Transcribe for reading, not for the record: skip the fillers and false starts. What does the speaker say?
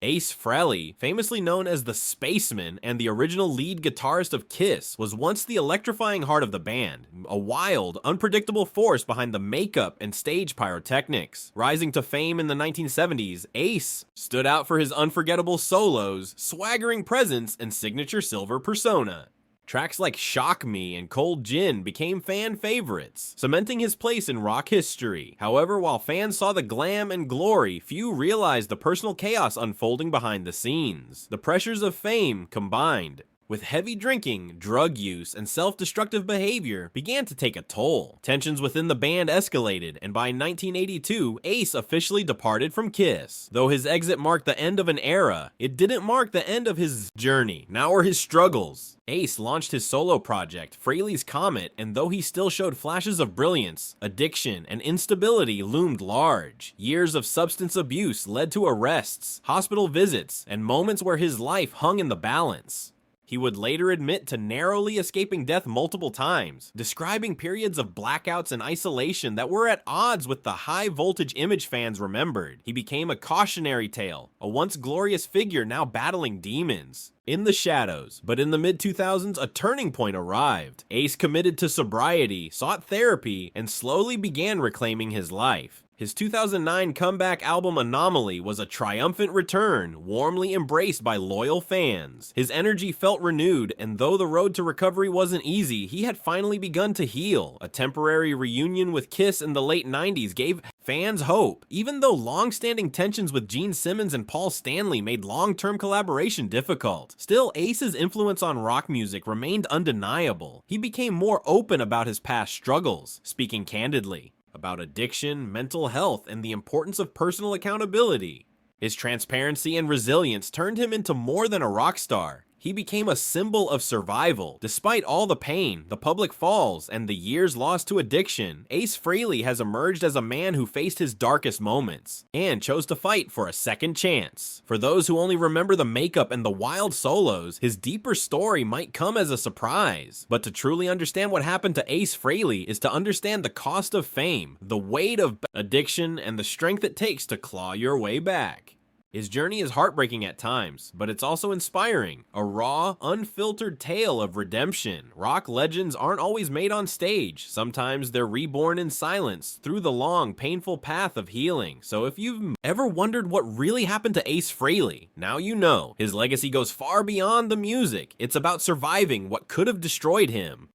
Ace Frehley, famously known as the Spaceman and the original lead guitarist of Kiss, was once the electrifying heart of the band, a wild, unpredictable force behind the makeup and stage pyrotechnics. Rising to fame in the 1970s, Ace stood out for his unforgettable solos, swaggering presence, and signature silver persona. Tracks like Shock Me and Cold Gin became fan favorites, cementing his place in rock history. However, while fans saw the glam and glory, few realized the personal chaos unfolding behind the scenes. The pressures of fame combined with heavy drinking, drug use, and self-destructive behavior began to take a toll. Tensions within the band escalated, and by 1982, Ace officially departed from Kiss. Though his exit marked the end of an era, it didn't mark the end of his journey, nor his struggles. Ace launched his solo project, Frehley's Comet, and though he still showed flashes of brilliance, addiction and instability loomed large. Years of substance abuse led to arrests, hospital visits, and moments where his life hung in the balance. He would later admit to narrowly escaping death multiple times, describing periods of blackouts and isolation that were at odds with the high-voltage image fans remembered. He became a cautionary tale, a once glorious figure now battling demons. In the shadows, but in the mid-2000s, a turning point arrived. Ace committed to sobriety, sought therapy, and slowly began reclaiming his life. His 2009 comeback album Anomaly was a triumphant return, warmly embraced by loyal fans. His energy felt renewed, and though the road to recovery wasn't easy, he had finally begun to heal. A temporary reunion with Kiss in the late 90s gave fans hope, even though long-standing tensions with Gene Simmons and Paul Stanley made long-term collaboration difficult. Still, Ace's influence on rock music remained undeniable. He became more open about his past struggles, speaking candidly about addiction, mental health, and the importance of personal accountability. His transparency and resilience turned him into more than a rock star. He became a symbol of survival. Despite all the pain, the public falls, and the years lost to addiction, Ace Frehley has emerged as a man who faced his darkest moments and chose to fight for a second chance. For those who only remember the makeup and the wild solos, his deeper story might come as a surprise. But to truly understand what happened to Ace Frehley is to understand the cost of fame, the weight of addiction, and the strength it takes to claw your way back. His journey is heartbreaking at times, but it's also inspiring. A raw, unfiltered tale of redemption. Rock legends aren't always made on stage. Sometimes they're reborn in silence through the long, painful path of healing. So if you've ever wondered what really happened to Ace Frehley, now you know. His legacy goes far beyond the music. It's about surviving what could have destroyed him.